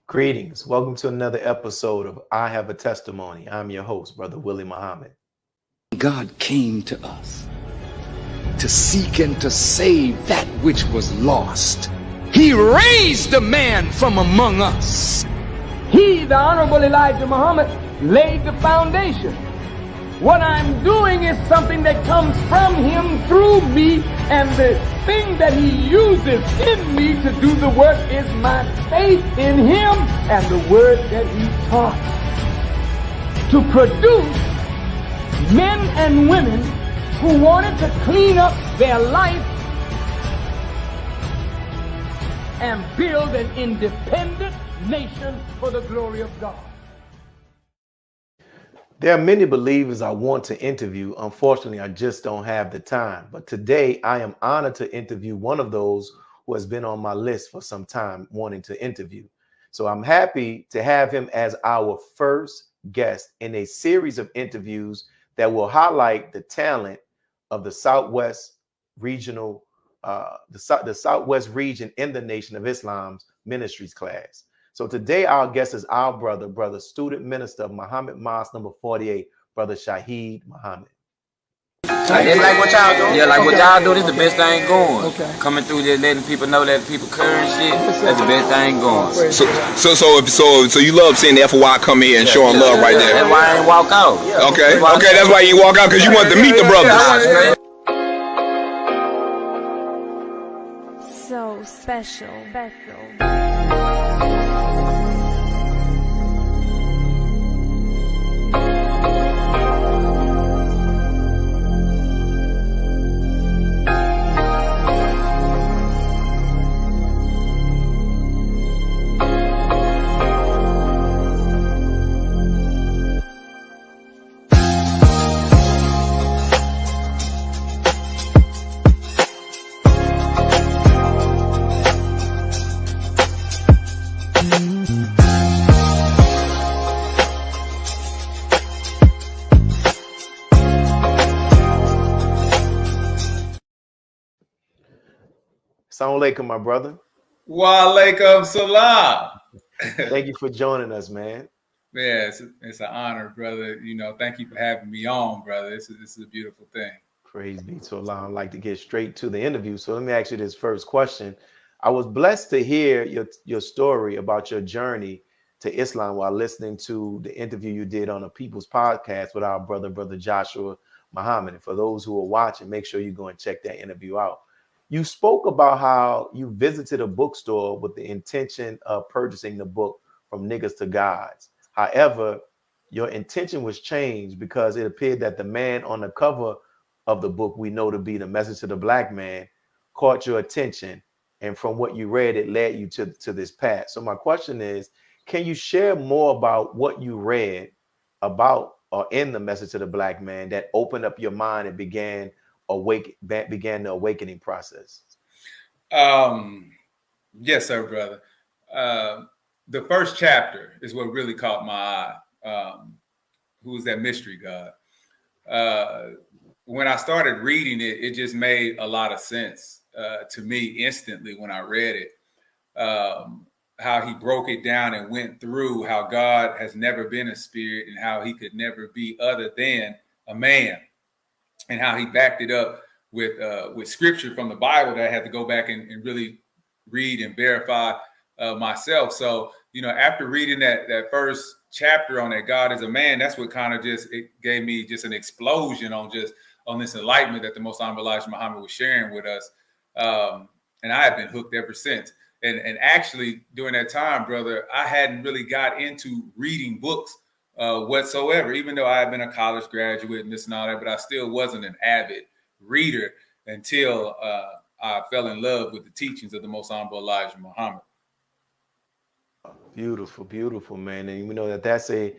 Greetings. Welcome to another episode of I Have a Testimony. I'm your host, Brother Willie Muhammad. God came to us to seek and to save that which was lost. He raised a man from among us. He, the Honorable Elijah Muhammad, laid the foundation. What I'm doing is something that comes from him through me, and the thing that he uses in me to do the work is my faith in him and the word that he taught. To produce men and women who wanted to clean up their life and build an independent nation for the glory of God. There are many believers I want to interview. Unfortunately, I just don't have the time. But today, I am honored to interview one of those who has been on my list for some time wanting to interview. So I'm happy to have him as our first guest in a series of interviews that will highlight the talent of the Southwest regional, the Southwest region in the Nation of Islam's ministries class. So today our guest is our brother, student minister of Muhammad Mosque number 48, Brother Alshaheed Muhammad. Like what y'all do. Yeah, like what y'all do. This is the best thing going. Okay. Coming through there, letting people know that people current shit. That's the best thing going. So you love seeing the FOI come here and showing love right there. That's why I ain't walk out. Okay, that's why you walk out, because you want to meet the brothers. So special. Assalamu alaikum, my brother. Wa alaikum salam. Thank you for joining us, man. Yeah, it's an honor, brother. You know, thank you for having me on, brother. This is a beautiful thing. Praise be to Allah. I'd like to get straight to the interview. So let me ask you this first question. I was blessed to hear your story about your journey to Islam while listening to the interview you did on a People's Podcast with our brother Joshua Muhammad. And for those who are watching, make sure you go and check that interview out. You spoke about how you visited a bookstore with the intention of purchasing the book From Niggas to Gods. However, your intention was changed because it appeared that the man on the cover of the book we know to be the Message to the Black Man caught your attention. And from what you read, it led you to this path. So my question is, can you share more about what you read about or in the Message to the Black Man that opened up your mind and began the awakening process? Yes, sir, brother. The first chapter is what really caught my eye. Who's that mystery God? When I started reading it, it just made a lot of sense to me instantly when I read it. How he broke it down and went through how God has never been a spirit and how he could never be other than a man, and how he backed it up with scripture from the Bible that I had to go back and really read and verify myself. So, you know, after reading that first chapter on that God is a man, that's what kind of it gave me just an explosion on this enlightenment that the Most Honorable Elijah Muhammad was sharing with us. And I have been hooked ever since. And actually during that time, brother, I hadn't really got into reading books whatsoever, even though I had been a college graduate and this and all that, but I still wasn't an avid reader until I fell in love with the teachings of the Most Honorable Elijah Muhammad. Beautiful, beautiful, man. And we know that that's a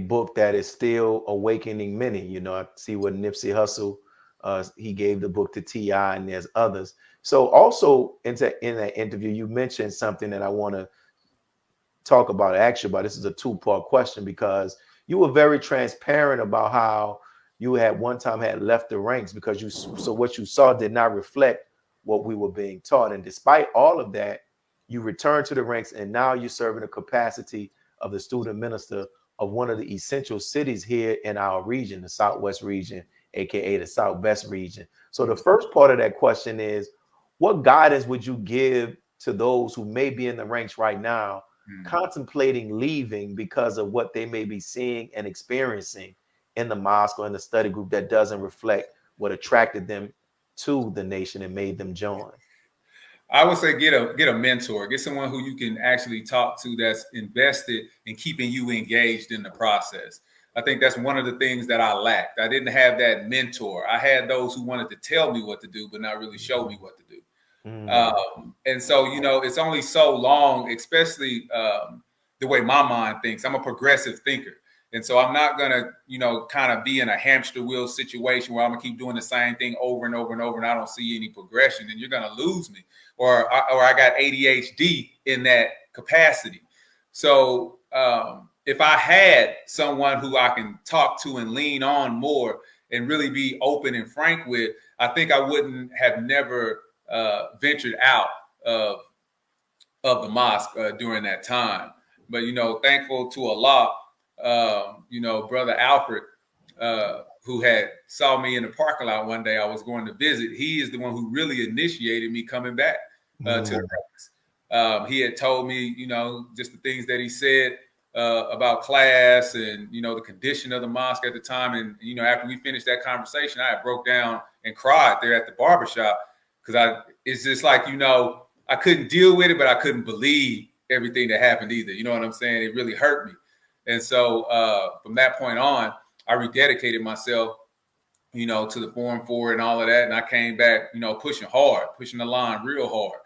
book that is still awakening many. You know, I see what Nipsey Hussle, he gave the book to T.I., and there's others. So also in that interview, you mentioned something that I want to talk about, actually, but this is a two-part question, because you were very transparent about how you had one time had left the ranks because what you saw did not reflect what we were being taught. And despite all of that, you return to the ranks, and now you serve in the capacity of the student minister of one of the essential cities here in our region, the Southwest region, aka the Southwest region. So the first part of that question is, what guidance would you give to those who may be in the ranks right now, contemplating leaving because of what they may be seeing and experiencing in the mosque or in the study group that doesn't reflect what attracted them to the nation and made them join? I would say get a mentor, get someone who you can actually talk to that's invested in keeping you engaged in the process. I think that's one of the things that I lacked. I didn't have that mentor. I had those who wanted to tell me what to do, but not really show me what to do. And so, you know, it's only so long, especially the way my mind thinks. I'm a progressive thinker. And so I'm not going to, you know, kind of be in a hamster wheel situation where I'm going to keep doing the same thing over and over and over, and I don't see any progression, and you're going to lose me. Or I got ADHD in that capacity. So if I had someone who I can talk to and lean on more and really be open and frank with, I think I wouldn't have never ventured out of the mosque during that time. But, you know, thankful to Allah, you know, Brother Alfred, who had saw me in the parking lot one day I was going to visit, he is the one who really initiated me coming back to the ranks. He had told me, you know, just the things that he said about class and, you know, the condition of the mosque at the time. And, you know, after we finished that conversation, I broke down and cried there at the barbershop because it's just like, you know, I couldn't deal with it, but I couldn't believe everything that happened either. You know what I'm saying? It really hurt me. And so from that point on, I rededicated myself, you know, to the Form 4 and all of that. And I came back, you know, pushing hard, pushing the line real hard.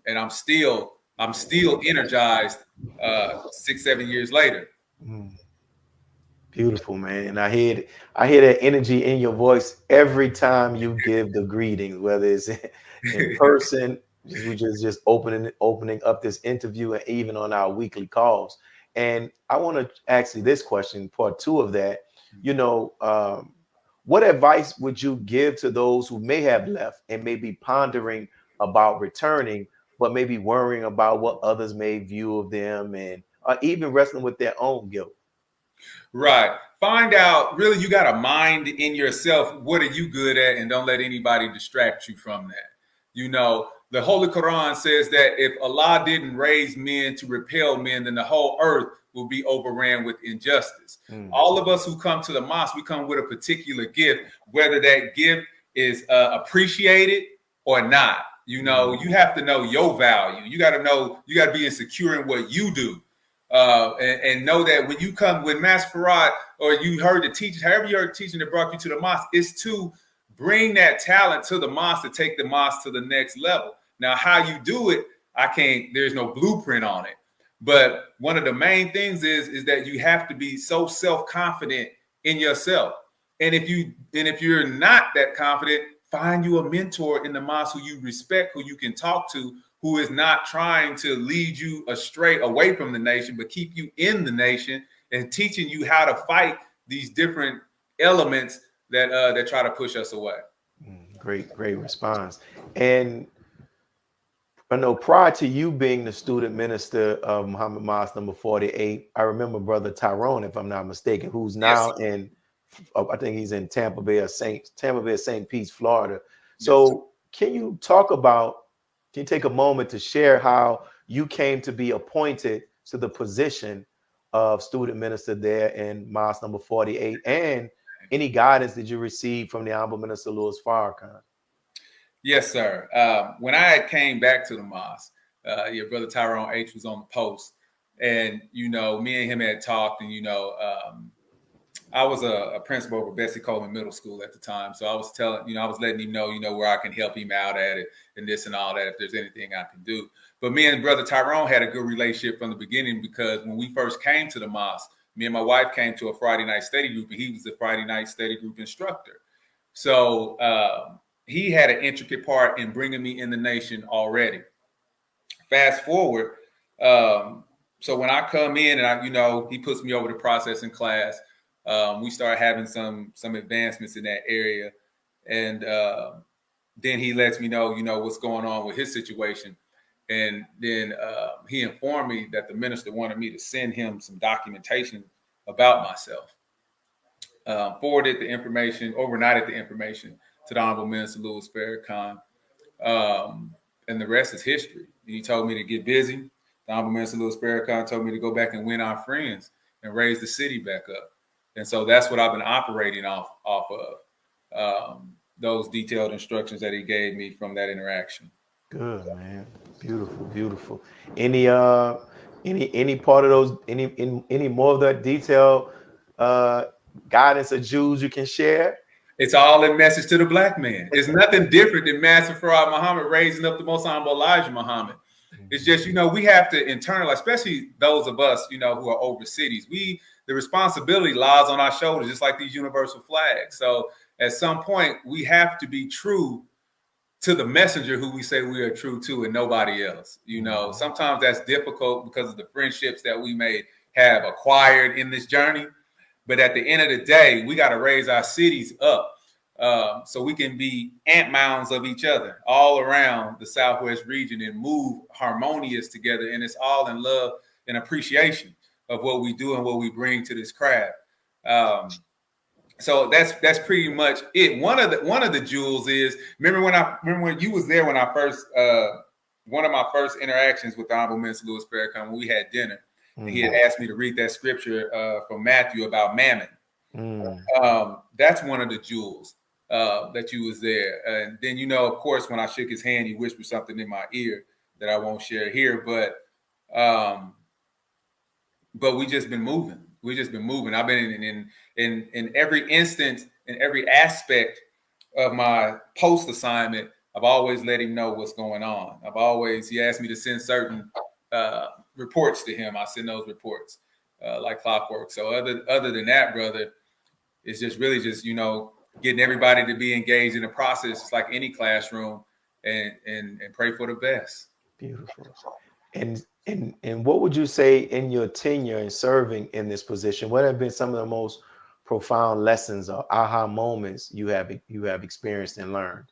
And I'm still energized 6-7 years later. Beautiful, man. And I hear that energy in your voice every time you give the greetings, whether it's in person, we just opening up this interview, and even on our weekly calls. And I want to ask you this question, part 2 of that. You know, what advice would you give to those who may have left and may be pondering about returning, but maybe worrying about what others may view of them, and even wrestling with their own guilt? Right. Find out, really, you got a mind in yourself. What are you good at? And don't let anybody distract you from that. You know, the Holy Quran says that if Allah didn't raise men to repel men, then the whole earth will be overran with injustice. All of us who come to the mosque, we come with a particular gift, whether that gift is appreciated or not. You know, you have to know your value. You got to know, you got to be insecure in what you do. And know that when you come with Master Farad, or you heard the teachers, however you heard the teaching that brought you to the mosque, is to bring that talent to the mosque to take the mosque to the next level. Now, how you do it, there's no blueprint on it. But one of the main things is that you have to be so self-confident in yourself. And if you're not that confident, find you a mentor in the mosque who you respect, who you can talk to, who is not trying to lead you astray away from the nation, but keep you in the nation and teaching you how to fight these different elements that try to push us away. Great response. And I know prior to you being the student minister of Muhammad Mosque number 48, I remember Brother Tyrone, if I'm not mistaken, who's now in, I think he's in Tampa Bay, St. Pete, Florida. So can you take a moment to share how you came to be appointed to the position of student minister there in Mosque number 48, and any guidance that you received from the Honorable Minister Louis Farrakhan? Yes, sir. When I came back to the mosque, your brother Tyrone H was on the post, and, you know, me and him had talked, and, you know, I was a principal over Bessie Coleman Middle School at the time. So I was letting him know, you know, where I can help him out at it and this and all that, if there's anything I can do. But me and Brother Tyrone had a good relationship from the beginning, because when we first came to the mosque, me and my wife came to a Friday night study group, and he was the Friday night study group instructor. So he had an intricate part in bringing me in the nation already. Fast forward. So when I come in and he puts me over the processing class, we start having some advancements in that area. And then he lets me know, you know, what's going on with his situation. And then he informed me that the minister wanted me to send him some documentation about myself. Forwarded the information, overnighted the information to the Honorable Minister Louis Farrakhan. And the rest is history. He told me to get busy. The Honorable Minister Louis Farrakhan told me to go back and win our friends and raise the city back up. And so that's what I've been operating off of, those detailed instructions that he gave me from that interaction. Good, man. Beautiful, beautiful. Any part of those, any more of that detailed guidance of Jews you can share? It's all in message to the black man. It's nothing different than Master Farad Muhammad raising up the most honorable Elijah Muhammad. It's just, we have to internalize, especially those of us, who are over cities. The responsibility lies on our shoulders, just like these universal flags. So at some point, we have to be true to the messenger who we say we are true to and nobody else. Sometimes that's difficult because of the friendships that we may have acquired in this journey. But at the end of the day, we got to raise our cities up so we can be ant mounds of each other all around the Southwest region and move harmonious together. And it's all in love and appreciation of what we do and what we bring to this craft. So that's pretty much it. One of the jewels is, remember when you was there when I first one of my first interactions with the Honorable Minister Louis Farrakhan, when we had dinner. He had asked me to read that scripture from Matthew about mammon. That's one of the jewels that you was there. And then, of course, when I shook his hand, he whispered something in my ear that I won't share here. But we just been moving. I've been in every instance, in every aspect of my post assignment. I've always let him know what's going on. He asked me to send certain reports to him. I send those reports like clockwork. So other than that, brother, it's just really just, getting everybody to be engaged in the process. It's like any classroom and pray for the best. Beautiful. And what would you say in your tenure and serving in this position, what have been some of the most profound lessons or aha moments you have experienced and learned?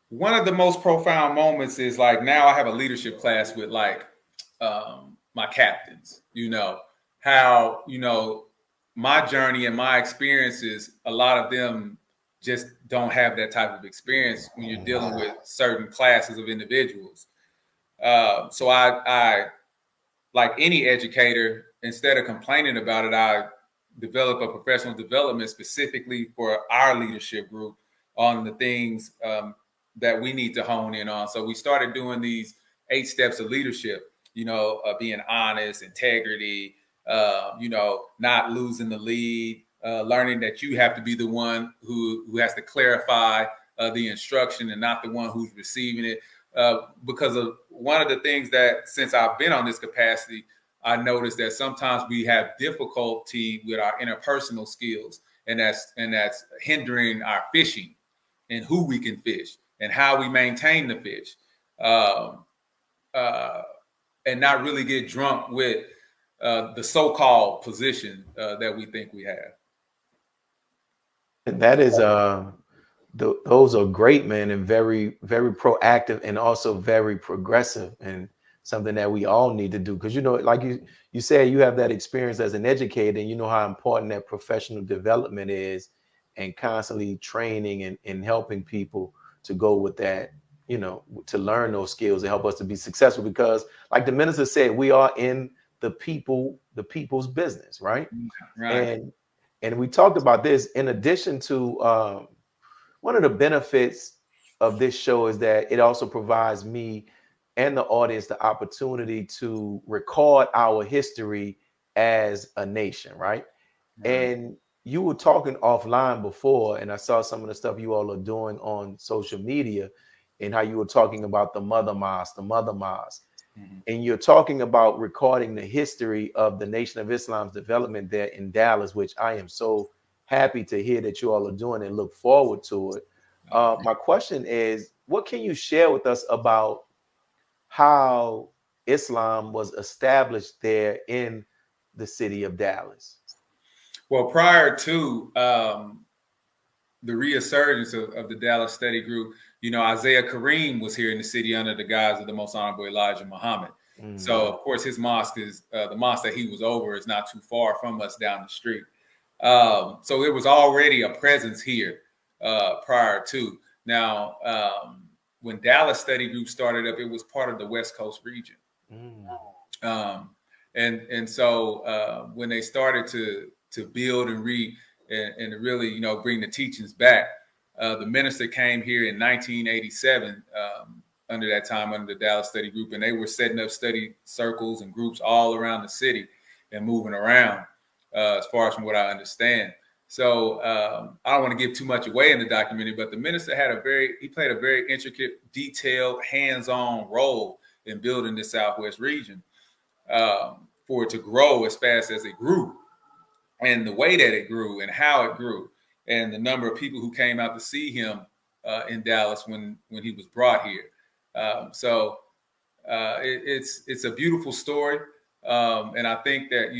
One of the most profound moments is like, now I have a leadership class with like my captains, how, my journey and my experiences, a lot of them just don't have that type of experience when you're dealing with certain classes of individuals. So I, like any educator, instead of complaining about it, I develop a professional development specifically for our leadership group on the things that we need to hone in on. So we started doing these 8 steps of leadership, being honest, integrity, not losing the lead, learning that you have to be the one who has to clarify the instruction and not the one who's receiving it. Because of one of the things that, since I've been on this capacity, I noticed that sometimes we have difficulty with our interpersonal skills, and that's hindering our fishing and who we can fish and how we maintain the fish, and not really get drunk with the so-called position that we think we have. And that is those are great, man, and very, very proactive and also very progressive, and something that we all need to do. Because, like you said, you have that experience as an educator, and you know how important that professional development is, and constantly training and helping people to go with that, to learn those skills to help us to be successful. Because like the minister said, we are in the people's business, right? And we talked about this. In addition to one of the benefits of this show is that it also provides me and the audience the opportunity to record our history as a nation, right? And you were talking offline before, and I saw some of the stuff you all are doing on social media, and how you were talking about the mother mosque. And you're talking about recording the history of the Nation of Islam's development there in Dallas, which I am so happy to hear that you all are doing and look forward to it. My question is, what can you share with us about how Islam was established there in the city of Dallas? Well, prior to the resurgence of the Dallas Study Group, Isaiah Kareem was here in the city under the guise of the Most Honorable Elijah Muhammad. So, of course, his mosque is the mosque that he was over is not too far from us down the street. So it was already a presence here prior to. Now, when Dallas Study Group started up, it was part of the West Coast region. And so when they started to build and really, bring the teachings back, the minister came here in 1987 under that time, under the Dallas Study Group, and they were setting up study circles and groups all around the city and moving around, as far as from what I understand. So I don't want to give too much away in the documentary, but the minister he played a very intricate, detailed, hands-on role in building the Southwest region for it to grow as fast as it grew, and the way that it grew and how it grew, and the number of people who came out to see him in Dallas when he was brought here. So it's a beautiful story. And I think that,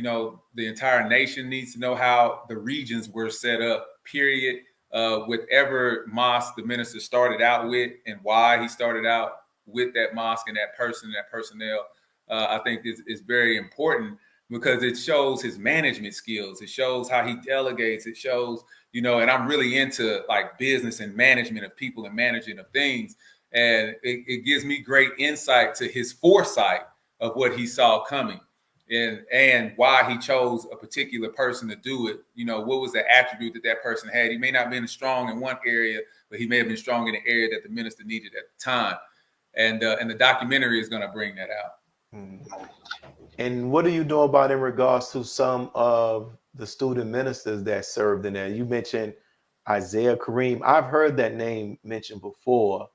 the entire nation needs to know how the regions were set up, period. Whatever mosque the minister started out with and why he started out with that mosque and that person and that personnel, I think is very important, because it shows his management skills. It shows how he delegates. It shows, and I'm really into like business and management of people and managing of things. And it gives me great insight to his foresight of what he saw coming and why he chose a particular person to do it. What was the attribute that person had? He may not have been strong in one area, but he may have been strong in the area that the minister needed at the time. And the documentary is going to bring that out. And what do you know about in regards to some of the student ministers that served in there? You mentioned Isaiah Kareem. I've heard that name mentioned before.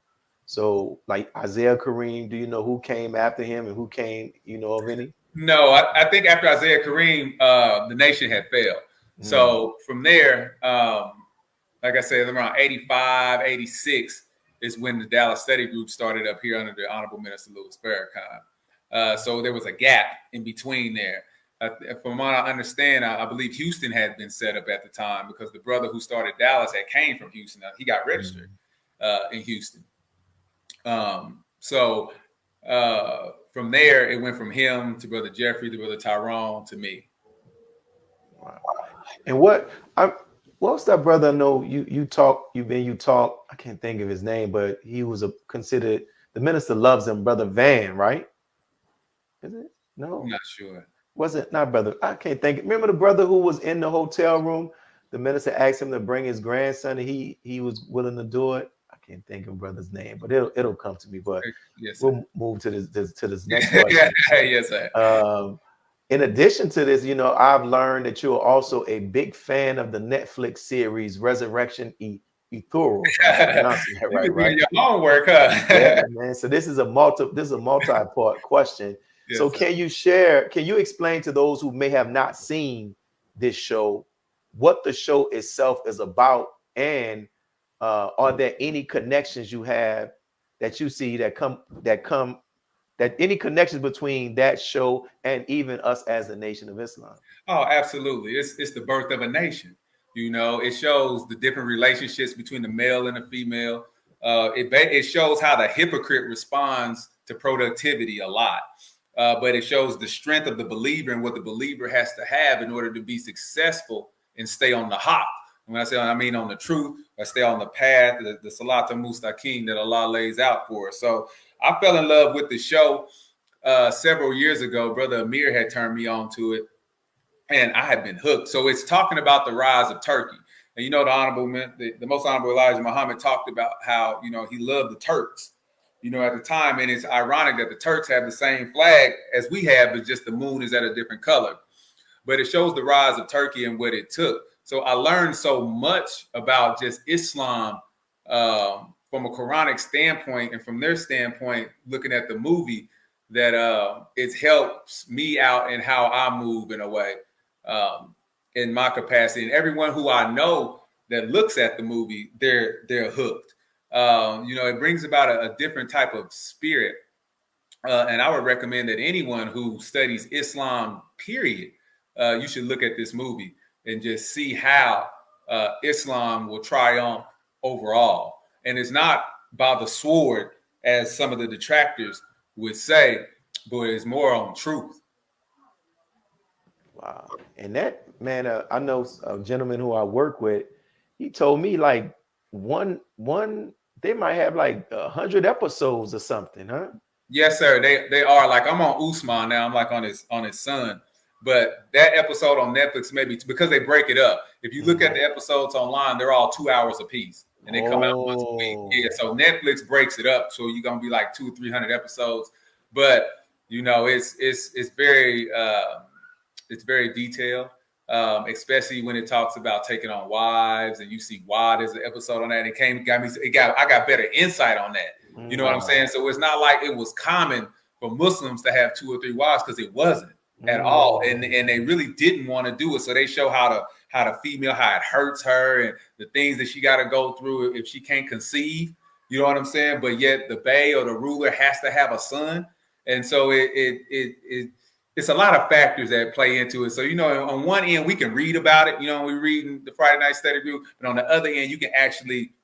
So like Isaiah Kareem, do you know who came after him and who came, of any? No, I think after Isaiah Kareem, the nation had failed. So from there, like I said, around 85, 86 is when the Dallas Study Group started up here under the Honorable Minister Louis Farrakhan. So there was a gap in between there. From what I understand, I believe Houston had been set up at the time, because the brother who started Dallas came from Houston. He got registered in Houston. So from there, it went from him to Brother Jeffrey, to Brother Tyrone, to me. Wow. And what's that brother? I know you talk. I can't think of his name, but he was considered, the minister loves him, Brother Van, right? Is it? No, I'm not sure. Was it not brother? I can't think. Remember the brother who was in the hotel room? The minister asked him to bring his grandson, and he was willing to do it. I can't think of brother's name, but it'll come to me. But yes, we'll move to this next question. Yes, sir. In addition to this, I've learned that you're also a big fan of the Netflix series Resurrection Ethuro. Right? Your homework, huh? Yeah, man. So this is a multi-part question. Yes, so can you explain to those who may have not seen this show what the show itself is about, and are there any connections you have that you see that any connections between that show and even us as the Nation of Islam? Oh, absolutely. It's the birth of a nation. It shows the different relationships between the male and the female. It shows how the hypocrite responds to productivity a lot. But it shows the strength of the believer and what the believer has to have in order to be successful and stay on the haq. When I say I mean on the truth, or stay on the path, the Salat al-Mustaqim that Allah lays out for us. So I fell in love with the show several years ago. Brother Amir had turned me on to it, and I had been hooked. So it's talking about the rise of Turkey. And the Most Honorable Elijah Muhammad talked about how, he loved the Turks, at the time. And it's ironic that the Turks have the same flag as we have, but just the moon is at a different color. But it shows the rise of Turkey and what it took. So I learned so much about just Islam from a Quranic standpoint, and from their standpoint, looking at the movie, that it helps me out in how I move in a way, in my capacity. And everyone who I know that looks at the movie, they're hooked. It brings about a different type of spirit. And I would recommend that anyone who studies Islam, period, you should look at this movie and just see how Islam will triumph overall. And it's not by the sword, as some of the detractors would say, but it's more on truth. Wow. And that, man, I know a gentleman who I work with, he told me like one, they might have like 100 episodes or something, huh? Yes, sir. They are. Like, I'm on Usman now. I'm like on his son. But that episode on Netflix, maybe because they break it up. If you look at the episodes online, they're all 2 hours apiece, and they come out once a week. Yeah, so Netflix breaks it up, so you're gonna be like 200 or 300 episodes. But you know, it's very detailed, especially when it talks about taking on wives, and you see why there's an episode on that. I got better insight on that. You know what I'm saying? So it's not like it was common for Muslims to have 2 or 3 wives, because it wasn't at all, and they really didn't want to do it. So they show how the female, how it hurts her, and the things that she got to go through if she can't conceive. You know what I'm saying? But yet the bey or the ruler has to have a son, and so it's a lot of factors that play into it. So, you know, on one end we can read about it. You know, we read in the Friday Night Study Group, but on the other end you can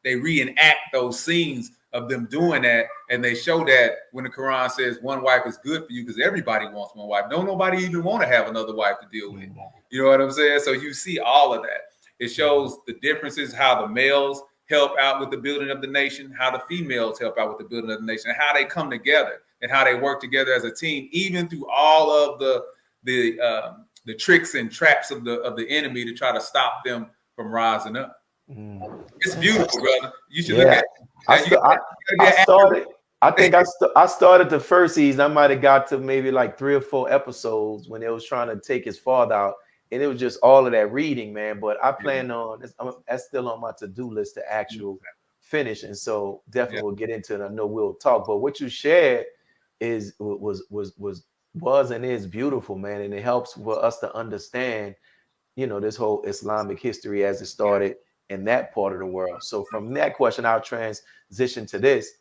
they reenact those scenes of them doing that, and they show that when the Quran says one wife is good for you, because everybody wants one wife. Don't nobody even want to have another wife to deal with. You know what I'm saying? So you see all of that. It shows the differences, how the males help out with the building of the nation, how the females help out with the building of the nation, and how they come together and how they work together as a team, even through all of the tricks and traps of the enemy to try to stop them from rising up. It's beautiful, brother. You should look at it. I started the first season. I might have got to maybe like 3 or 4 episodes when they was trying to take his father out, and it was just all of that reading, man. But I plan on that's still on my to-do list to actual finish, and so definitely we'll get into it. I know we'll talk, but what you shared was and is beautiful, man, and it helps for us to understand, you know, this whole Islamic history as it started in that part of the world. So from that question, I'll transition to this.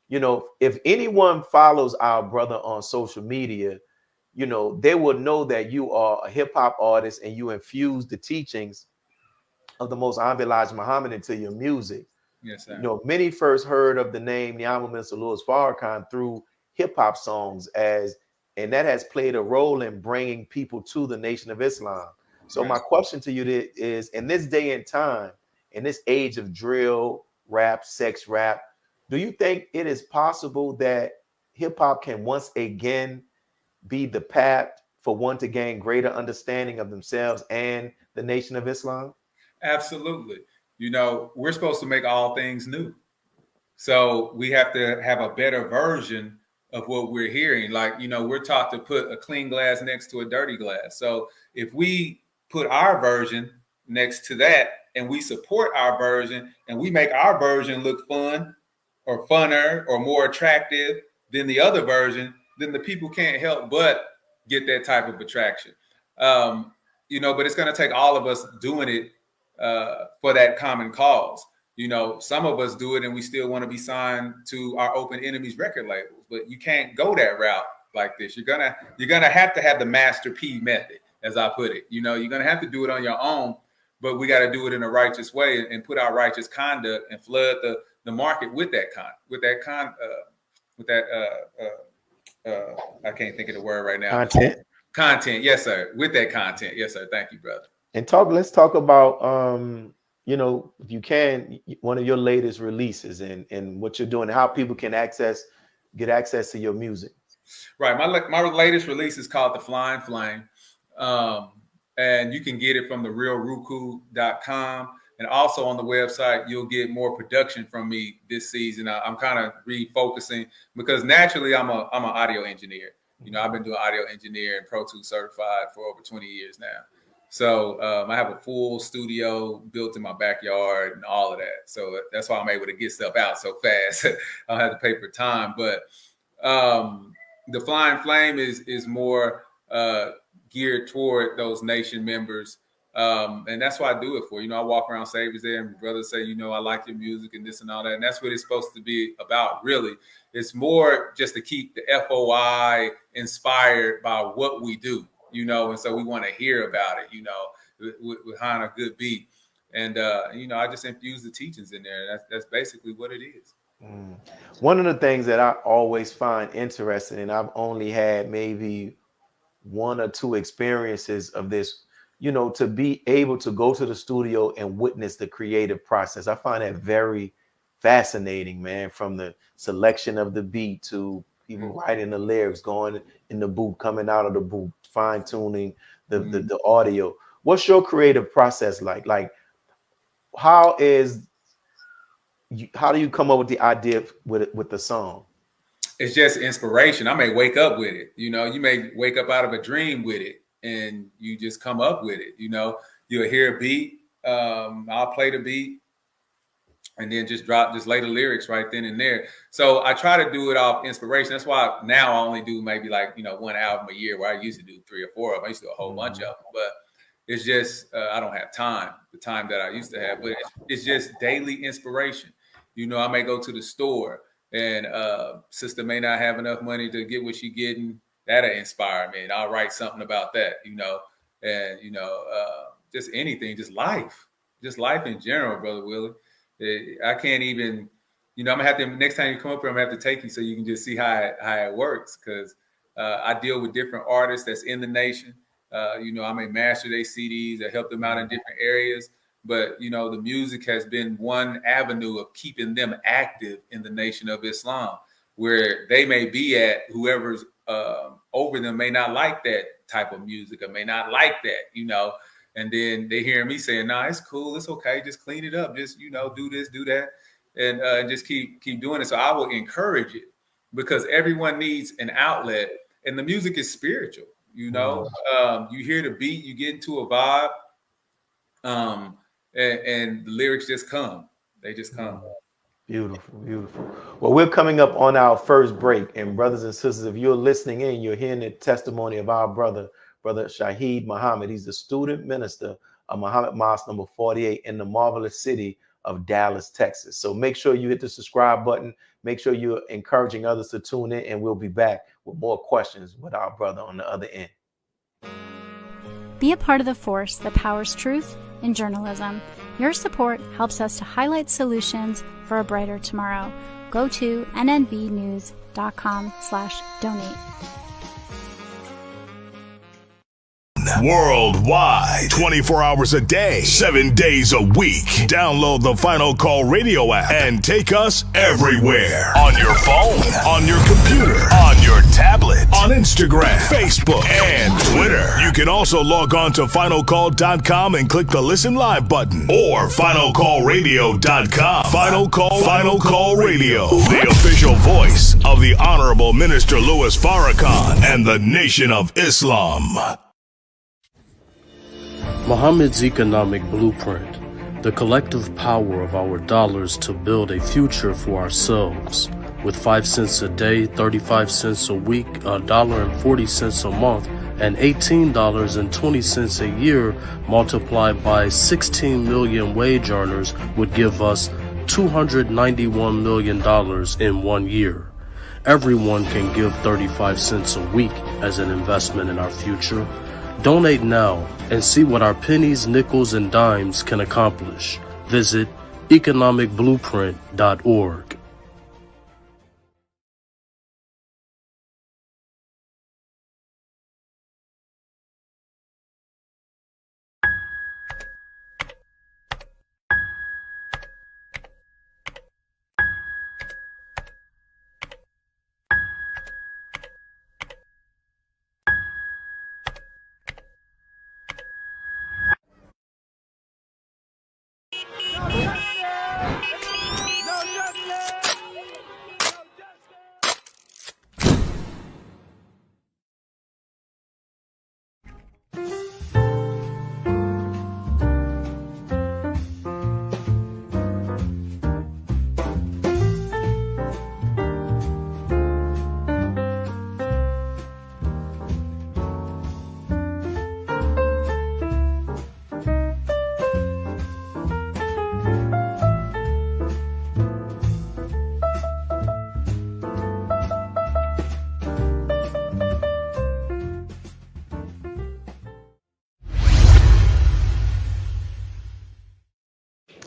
You know, if anyone follows our brother on social media, you know, they will know that you are a hip hop artist and you infuse the teachings of the most Honorable Elijah Muhammad into your music. Yes, sir. You know, many first heard of the name the Honorable Minister Louis Farrakhan through hip hop songs, and that has played a role in bringing people to the Nation of Islam. So my question to you is, in this day and time, in this age of drill, rap, sex rap, do you think it is possible that hip hop can once again be the path for one to gain greater understanding of themselves and the Nation of Islam? Absolutely. You know, we're supposed to make all things new. So we have to have a better version of what we're hearing. Like, you know, we're taught to put a clean glass next to a dirty glass. So if we put our version next to that, and we support our version, and we make our version look fun or funner or more attractive than the other version, then the people can't help but get that type of attraction. You know, but it's going to take all of us doing it for that common cause. You know, some of us do it and we still want to be signed to our Open Enemies record labels, but you can't go that route like this. You're gonna have to have the Master P method, as I put it. You know, you're gonna have to do it on your own, but we got to do it in a righteous way and put our righteous conduct and flood the market with that I can't think of the word right now. Content. Yes, sir. With that content. Yes, sir. Thank you, brother. And let's talk about you know, if you can, one of your latest releases and what you're doing, how people can get access to your music. Right. My latest release is called The Flying Flame. And you can get it from therealruku.com. And also on the website, you'll get more production from me this season. I'm kind of refocusing because naturally I'm an audio engineer. You know, I've been doing audio engineering, Pro Tools certified for over 20 years now. So I have a full studio built in my backyard and all of that. So that's why I'm able to get stuff out so fast. I don't have to pay for time. But the Flying Flame is more geared toward those nation members. And that's what I do it for. You know, I walk around Savior's Day and brothers say, you know, I like your music and this and all that. And that's what it's supposed to be about, really. It's more just to keep the FOI inspired by what we do, you know. And so we want to hear about it, you know, with behind a good beat. And I just infuse the teachings in there. That's basically what it is. One of the things that I always find interesting, and I've only had maybe one or two experiences of this, to be able to go to the studio and witness the creative process. I find that very fascinating, man, from the selection of the beat to people writing the lyrics, going in the booth, coming out of the booth, fine tuning the audio. What's your creative process like? Like, how do you come up with the idea with the song? It's just inspiration. I may wake up with it. You may wake up out of a dream with it, and you just come up with it. You'll hear a beat. I'll play the beat, and then just lay the lyrics right then and there. So I try to do it off inspiration. That's why now I only do maybe one album a year, where I used to do 3 or 4 of them. I used to do a whole bunch of them, but it's just I don't have the time that I used to have. But it's just daily inspiration. I may go to the store, and sister may not have enough money to get what she getting. That'll inspire me, and I'll write something about that. Just anything, just life in general, Brother Willie. I can't even, I'm gonna have to, next time you come up here, I'm gonna have to take you so you can just see how it works. Cause I deal with different artists that's in the nation. I may master their CDs or help them out in different areas. But, the music has been one avenue of keeping them active in the Nation of Islam, where they may be at, whoever's over them may not like that type of music or may not like that, and then they hear me saying, nah, it's cool. It's okay. Just clean it up. Just, do this, do that. And just keep doing it. So I will encourage it, because everyone needs an outlet, and the music is spiritual. You hear the beat, you get into a vibe. And the lyrics just come. They just come. Beautiful, beautiful. Well, we're coming up on our first break. And brothers and sisters, if you're listening in, you're hearing the testimony of our brother Alshaheed Muhammad. He's the student minister of Muhammad Mosque number 48 in the marvelous city of Dallas, Texas. So make sure you hit the subscribe button. Make sure you're encouraging others to tune in, and we'll be back with more questions with our brother on the other end. Be a part of the force that powers truth in journalism. Your support helps us to highlight solutions for a brighter tomorrow. Go to nnvnews.com/donate. Worldwide, 24 hours a day, 7 days a week. Download the Final Call Radio app and take us everywhere. On your phone, on your computer, on your tablet, on Instagram, Facebook, and Twitter. You can also log on to finalcall.com and click the Listen Live button, or finalcallradio.com. Final Call Radio, the official voice of the Honorable Minister Louis Farrakhan and the Nation of Islam. Muhammad's economic blueprint, the collective power of our dollars to build a future for ourselves. With 5 cents a day, 35 cents a week, $1.40 a month, and $18.20 a year multiplied by 16 million wage earners would give us $291 million in 1 year. Everyone can give 35 cents a week as an investment in our future. Donate now and see what our pennies, nickels, and dimes can accomplish. Visit economicblueprint.org.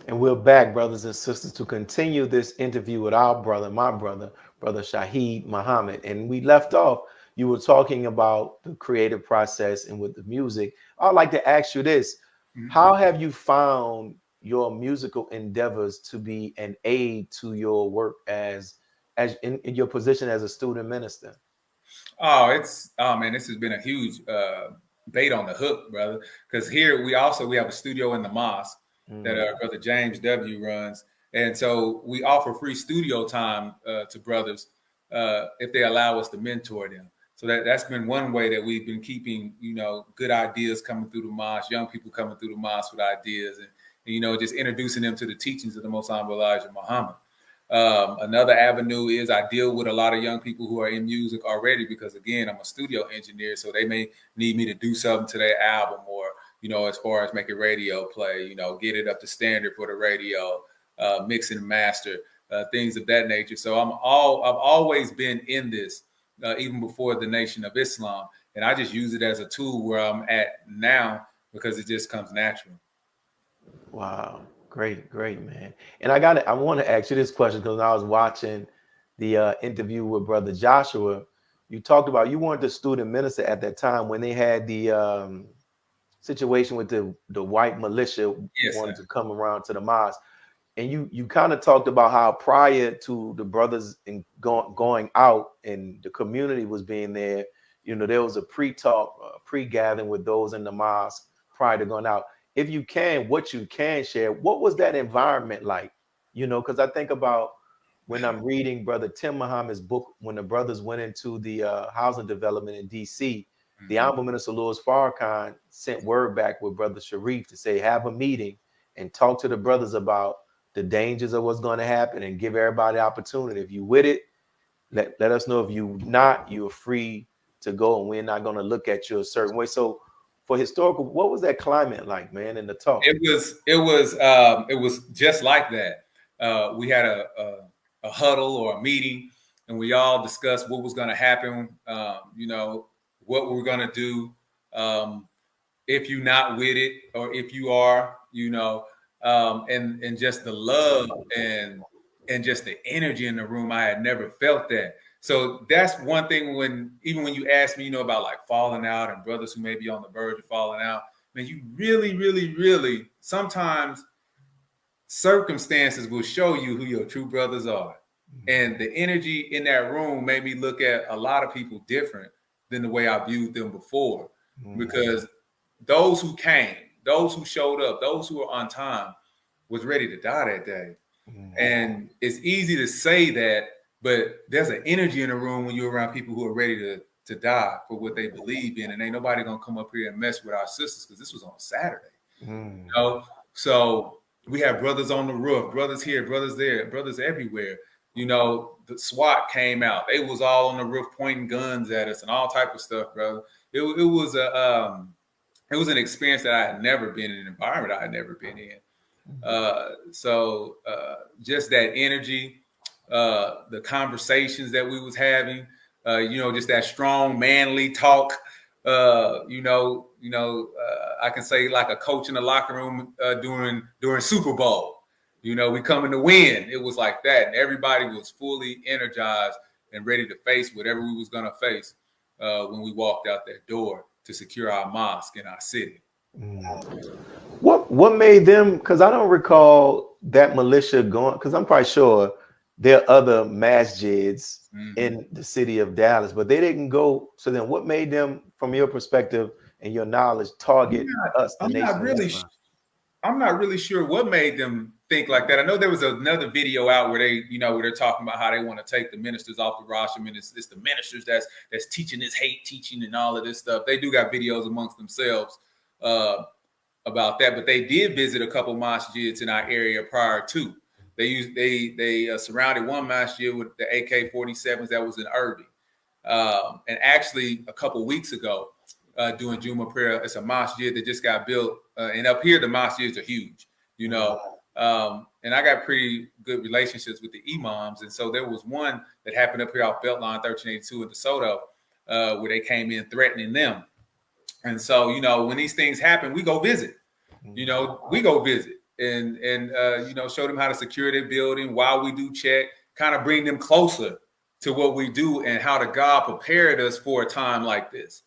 And we're back, brothers and sisters, to continue this interview with our brother, my brother, Brother Shaheed Muhammad. And we left off, you were talking about the creative process and with the music. I'd like to ask you this. How have you found your musical endeavors to be an aid to your work as in your position as a student minister? Oh, man, this has been a huge bait on the hook, brother. Because here we have a studio in the mosque that Brother James W. runs. And so we offer free studio time to brothers if they allow us to mentor them. So that's been one way that we've been keeping, good ideas coming through the mosque, young people coming through the mosque with ideas and just introducing them to the teachings of the Most Honorable Elijah Muhammad. Another avenue is I deal with a lot of young people who are in music already because, again, I'm a studio engineer, so they may need me to do something to their album or, as far as making radio play, get it up to standard for the radio, mix and master, things of that nature. So I've always been in this, even before the Nation of Islam, and I just use it as a tool where I'm at now because it just comes natural. Wow. Great, man. And I want to ask you this question because when I was watching the interview with Brother Joshua, you talked about you weren't the student minister at that time when they had the situation with the white militia wanted to come around to the mosque. And you kind of talked about how prior to the brothers going out and the community was being there, there was a pre-talk, pre-gathering with those in the mosque prior to going out. If you can, what you can share, what was that environment like? Because I think about when I'm reading Brother Tim Muhammad's book, when the brothers went into the housing development in DC, the Honorable Minister Louis Farrakhan sent word back with Brother Sharif to say, have a meeting and talk to the brothers about the dangers of what's going to happen and give everybody the opportunity. If you with it, let us know. If you not, you're free to go and we're not going to look at you a certain way. So for historical, what was that climate like, man, in the talk? It was just like that. We had a huddle or a meeting, and we all discussed what was going to happen. What we're going to do. If you're not with it, or if you are, and just the love and just the energy in the room. I had never felt that. So that's one thing even when you ask me, about like falling out and brothers who may be on the verge of falling out, man, you really, really, really, sometimes circumstances will show you who your true brothers are. And the energy in that room made me look at a lot of people different than the way I viewed them before. Because those who came, those who showed up, those who were on time was ready to die that day. And it's easy to say that, but there's an energy in the room when you're around people who are ready to die for what they believe in. And ain't nobody gonna come up here and mess with our sisters because this was on Saturday. So we have brothers on the roof, brothers here, brothers there, brothers everywhere. The SWAT came out. They was all on the roof pointing guns at us and all type of stuff, brother. It was an experience that I had never been in, an environment I had never been in. So just that energy, the conversations that we was having, just that strong manly talk, I can say like a coach in the locker room during Super Bowl. We coming to win. It was like that. And everybody was fully energized and ready to face whatever we was going to face when we walked out that door to secure our mosque in our city. What made them, because I don't recall that militia going, because I'm quite sure there are other masjids in the city of Dallas, but they didn't go. So then what made them, from your perspective and your knowledge, target us? I'm not really sure what made them think like that. I know there was another video out where they, where they're talking about how they want to take the ministers off the roster. I mean, it's the ministers that's teaching this hate teaching and all of this stuff. They do got videos amongst themselves about that, but they did visit a couple masjids in our area prior to. They surrounded one masjid with the AK-47s that was in Irving. And actually a couple weeks ago, doing Juma prayer, it's a masjid that just got built. And up here, the masjids are huge, and I got pretty good relationships with the imams. And so there was one that happened up here off Beltline 1382 in DeSoto, where they came in threatening them. And so, when these things happen, we go visit. We go visit. and show them how to secure their building while we do check, kind of bring them closer to what we do and how the God prepared us for a time like this.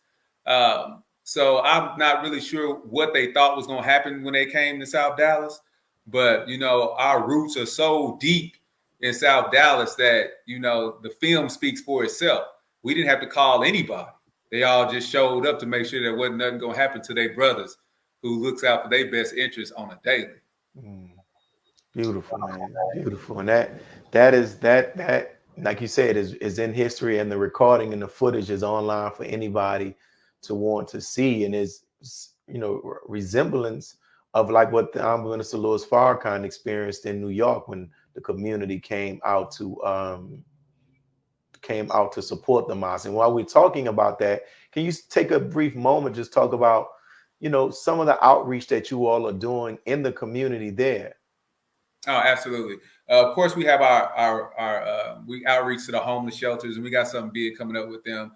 So I'm not really sure what they thought was going to happen when they came to South Dallas, but our roots are so deep in South Dallas that the film speaks for itself. We didn't have to call anybody. They all just showed up to make sure there wasn't nothing going to happen to their brothers, who looks out for their best interests on a daily. Beautiful, man. Beautiful. And that is like you said, is in history, and the recording and the footage is online for anybody to want to see, and is resemblance of like what the Honorable Minister Louis Farrakhan experienced in New York when the community came out to support the mosque. And while we're talking about that, can you take a brief moment, just talk about some of the outreach that you all are doing in the community there? Oh, absolutely. Of course, we have our we outreach to the homeless shelters, and we got something big coming up with them.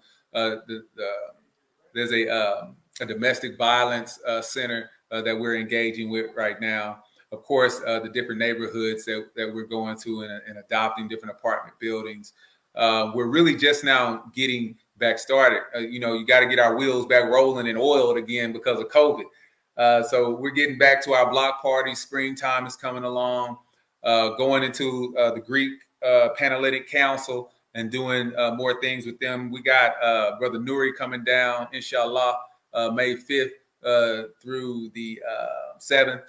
There's a domestic violence center that we're engaging with right now. Of course, the different neighborhoods that we're going to and adopting different apartment buildings. We're really just now getting back started. You got to get our wheels back rolling and oiled again because of COVID. So we're getting back to our block parties. Springtime is coming along, going into the Greek Panhellenic Council and doing more things with them. We got Brother Nuri coming down, inshallah, May 5th through the 7th,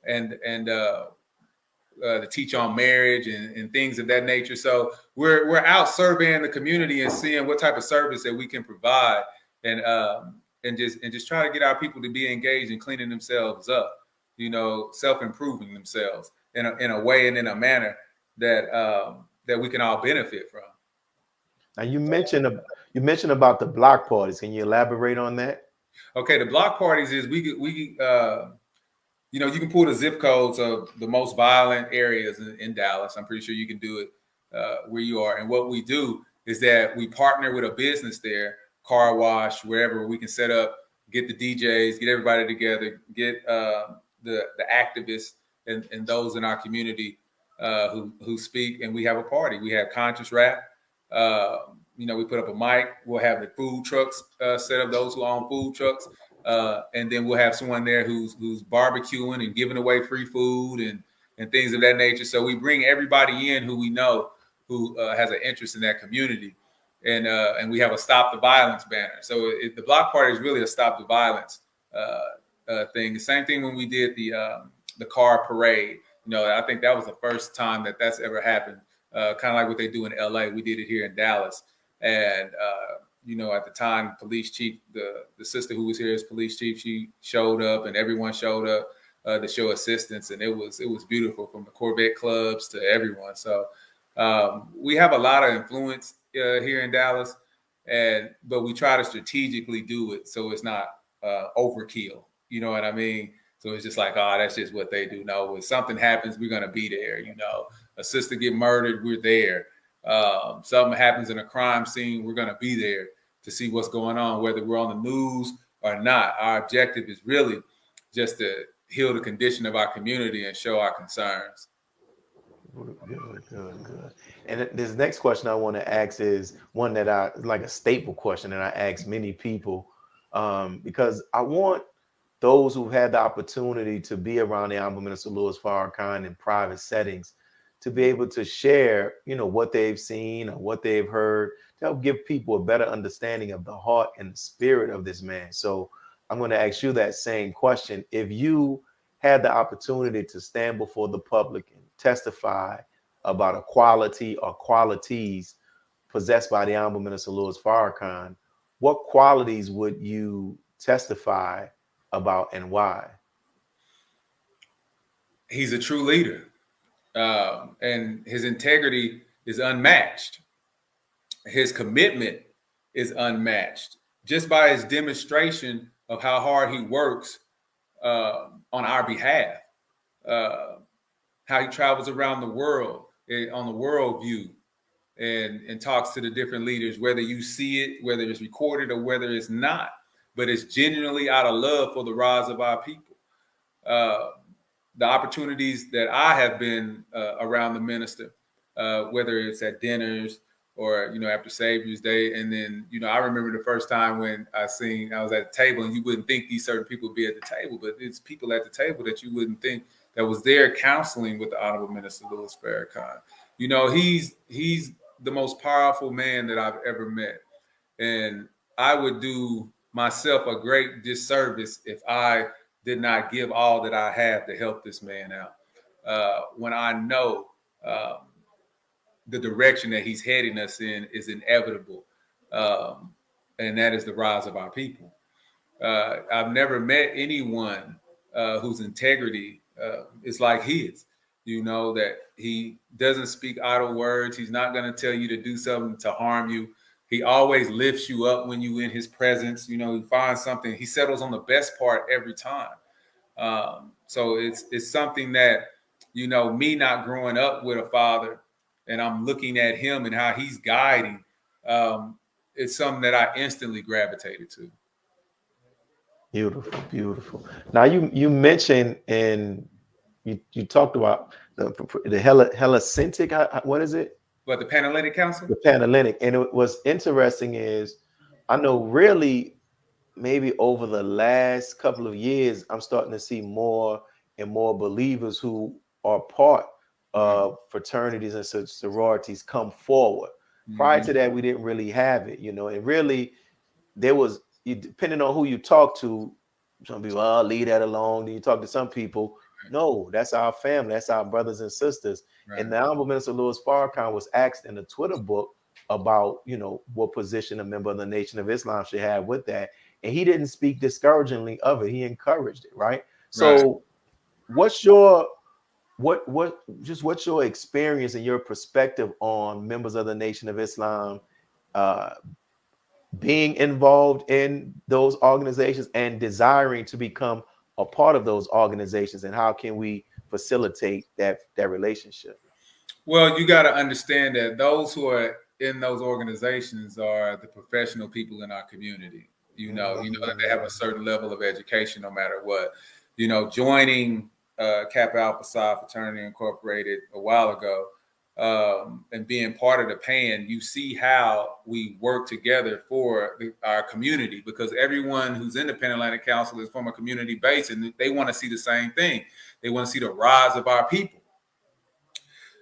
and to teach on marriage and things of that nature. So we're out surveying the community and seeing what type of service that we can provide, and just try to get our people to be engaged in cleaning themselves up, self-improving themselves in a way and in a manner that we can all benefit from. Now you mentioned about the block parties. Can you elaborate on that? Okay, the block parties is we you can pull the zip codes of the most violent areas in Dallas. I'm pretty sure you can do it where you are. And what we do is that we partner with a business there, car wash, wherever we can set up, get the DJs, get everybody together, get the activists and those in our community who speak, and we have a party. We have conscious rap. We put up a mic. We'll have the food trucks set up, those who own food trucks. And then we'll have someone there who's barbecuing and giving away free food and things of that nature. So we bring everybody in who we know who has an interest in that community. And we have a Stop the Violence banner. So the block party is really a Stop the Violence thing. The same thing when we did the car parade. I think that was the first time that's ever happened. Kind of like what they do in LA. We did it here in Dallas. And at the time, police chief, the sister who was here as police chief, she showed up, and everyone showed up to show assistance, and it was beautiful, from the Corvette clubs to everyone. So we have a lot of influence here in Dallas, but we try to strategically do it so it's not overkill. You know what I mean? So it's just like, that's just what they do. No, when something happens, we're gonna be there. A sister get murdered, we're there. Something happens in a crime scene, we're gonna be there to see what's going on, whether we're on the news or not. Our objective is really just to heal the condition of our community and show our concerns. Good. And this next question I want to ask is one that like a staple question that I ask many people, because I want those who've had the opportunity to be around the Honorable Minister Louis Farrakhan in private settings to be able to share, what they've seen or what they've heard, to help give people a better understanding of the heart and the spirit of this man. So I'm going to ask you that same question. If you had the opportunity to stand before the public and testify about a quality or qualities possessed by the Honorable Minister Louis Farrakhan, what qualities would you testify about and why? He's a true leader, and his integrity is unmatched. His commitment is unmatched, just by his demonstration of how hard he works on our behalf, how he travels around the world on the world view and talks to the different leaders, whether you see it, whether it's recorded or whether it's not, but it's genuinely out of love for the rise of our people. the opportunities that I have been around the minister, whether it's at dinners or, after Savior's Day. And then, I remember the first time when I was at the table, and you wouldn't think these certain people would be at the table, but it's people at the table that you wouldn't think that was there counseling with the Honorable Minister Louis Farrakhan. He's the most powerful man that I've ever met. And I would do myself a great disservice if I did not give all that I have to help this man out. When I know the direction that he's heading us in is inevitable, and that is the rise of our people. I've never met anyone whose integrity is like his. That he doesn't speak idle words. He's not going to tell you to do something to harm you. He always lifts you up when you're in his presence. He finds something. He settles on the best part every time. So it's something that, me not growing up with a father, and I'm looking at him and how he's guiding, it's something that I instantly gravitated to. Beautiful, beautiful. Now you mentioned, and you talked about the Hellenistic, what is it? But the Panhellenic Council? The Panhellenic. And what's interesting is, I know really maybe over the last couple of years, I'm starting to see more and more believers who are part of fraternities and sororities come forward. Prior to that, we didn't really have it, and really there was, depending on who you talk to, some people, oh, leave that alone. Then you talk to some people, no, that's our family, that's our brothers and sisters. Right. And the Honorable Minister Louis Farrakhan was asked in a Twitter book about, what position a member of the Nation of Islam should have with that. And he didn't speak discouragingly of it. He encouraged it, right? So what's your experience and your perspective on members of the Nation of Islam being involved in those organizations and desiring to become a part of those organizations, and how can we facilitate that relationship? Well, you got to understand that those who are in those organizations are the professional people in our community. That they have a certain level of education, no matter what. Joining Kappa Alpha Psi Fraternity Incorporated a while ago, and being part of the PAN, you see how we work together for our community, because everyone who's in the Pan-Atlantic Council is from a community base, and they want to see the same thing. They want to see the rise of our people.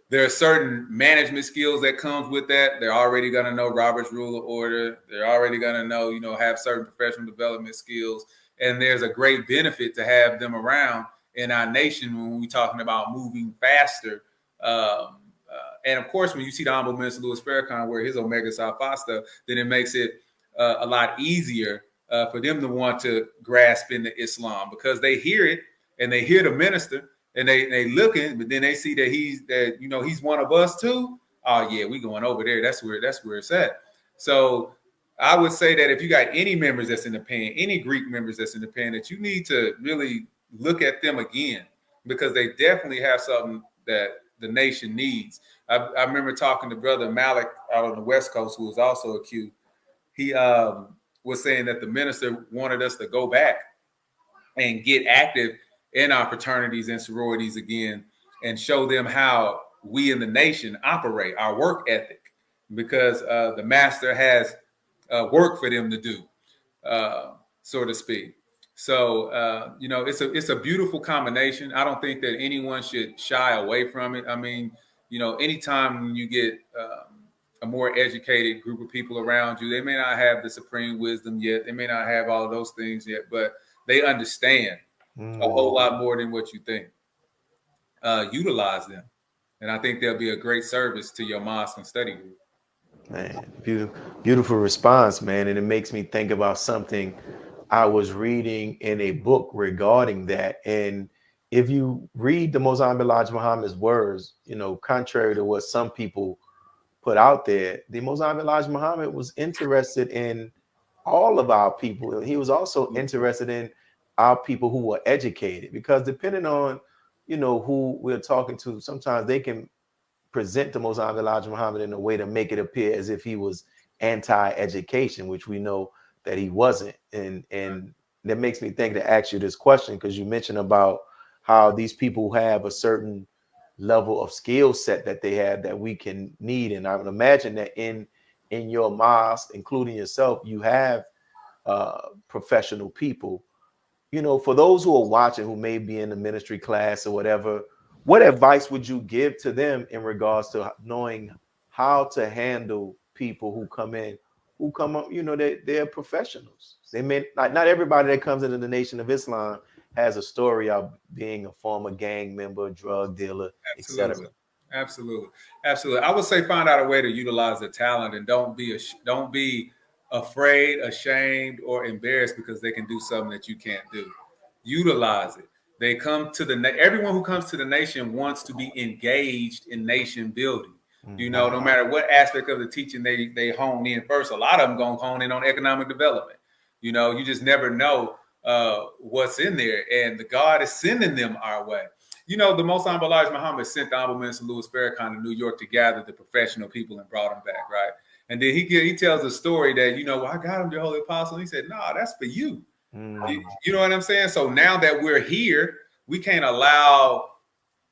There are certain management skills that comes with that. They're already going to know Robert's Rule of Order. They're already going to know, have certain professional development skills. And there's a great benefit to have them around in our nation when we're talking about moving faster. And of course, when you see the Honorable Minister Louis Farrakhan wear his Omega Psi Phi stuff, then it makes it a lot easier for them to want to grasp into Islam, because they hear it and they hear the minister and they looking, but then they see that he's one of us too. Oh yeah, we going over there. That's where it's at. So I would say that if you got any members that's in the PAN, any Greek members that's in the PAN, that you need to really look at them again, because they definitely have something that the nation needs. I remember talking to Brother Malik out on the West Coast, who was also a Q. He was saying that the minister wanted us to go back and get active in our fraternities and sororities again, and show them how we in the nation operate, our work ethic, because the master has work for them to do, so to speak. So, it's a beautiful combination. I don't think that anyone should shy away from it. I mean, anytime you get a more educated group of people around you, they may not have the supreme wisdom yet. They may not have all of those things yet, but they understand a whole lot more than what you think. Utilize them. And I think they'll be a great service to your mosque and study group. Man, beautiful response, man. And it makes me think about something I was reading in a book regarding that. And if you read the Most Honorable Elijah Muhammad's words, contrary to what some people put out there, the Most Honorable Elijah Muhammad was interested in all of our people. He was also interested in our people who were educated, because depending on, who we're talking to, sometimes they can present the Most Honorable Elijah Muhammad in a way to make it appear as if he was anti-education, which we know that he wasn't. And that makes me think to ask you this question, because you mentioned about how these people have a certain level of skill set that they have that we can need. And I would imagine that in your mosque, including yourself, you have professional people. You know, for those who are watching who may be in the ministry class or whatever, what advice would you give to them in regards to knowing how to handle people who come up, you know, they're professionals. They may not everybody that comes into the Nation of Islam has a story of being a former gang member, drug dealer, etc. Absolutely. I would say find out a way to utilize the talent, and don't be afraid, ashamed, or embarrassed because they can do something that you can't do. Utilize it. They come to everyone who comes to the nation wants to be engaged in nation building. You know, no matter what aspect of the teaching they hone in first, a lot of them gonna hone in on economic development. You know, you just never know what's in there, and the God is sending them our way. You know, the Most Honorable Elijah Muhammad sent the Honorable Minister Louis Farrakhan to New York to gather the professional people and brought them back, right? And then he tells a story that, you know, well, I got him the Holy Apostle. And he said, no, that's for you. You know what I'm saying? So now that we're here, we can't allow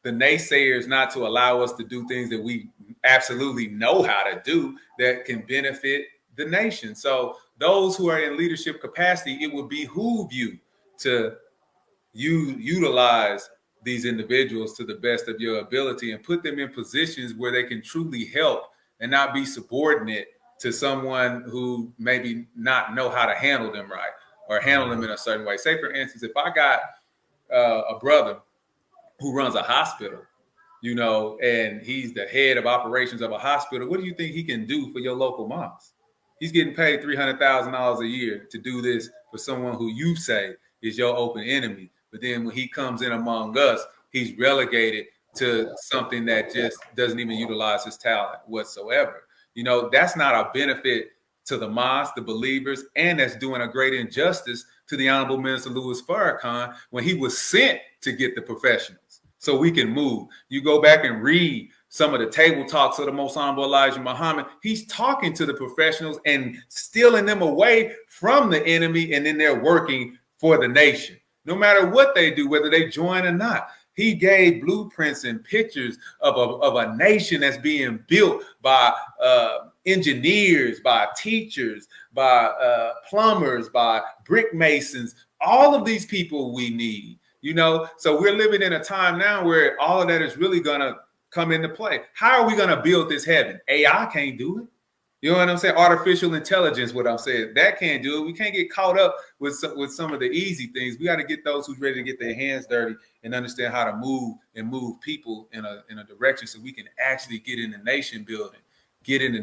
the naysayers not to allow us to do things that we absolutely know how to do that can benefit the nation. So those who are in leadership capacity, it would behoove you to utilize these individuals to the best of your ability and put them in positions where they can truly help and not be subordinate to someone who maybe not know how to handle them right or handle them in a certain way. Say, for instance, if I got a brother who runs a hospital, you know, and he's the head of operations of a hospital, what do you think he can do for your local mosque? He's getting paid $300,000 a year to do this for someone who you say is your open enemy. But then when he comes in among us, he's relegated to something that just doesn't even utilize his talent whatsoever. You know, that's not a benefit to the mosque, the believers, and that's doing a great injustice to the Honorable Minister Louis Farrakhan when he was sent to get the professionals so we can move. You go back and read some of the table talks of the Most Honorable Elijah Muhammad. He's talking to the professionals and stealing them away from the enemy, and then they're working for the nation. No matter what they do, whether they join or not. He gave blueprints and pictures of a nation that's being built by engineers, by teachers, by plumbers, by brick masons, all of these people we need, you know. So we're living in a time now where all of that is really going to come into play. How are we going to build this heaven? AI can't do it. You know what I'm saying? Artificial intelligence, what I'm saying, that can't do it. We can't get caught up with some of the easy things. We got to get those who's ready to get their hands dirty and understand how to move people in a direction so we can actually get into nation building, because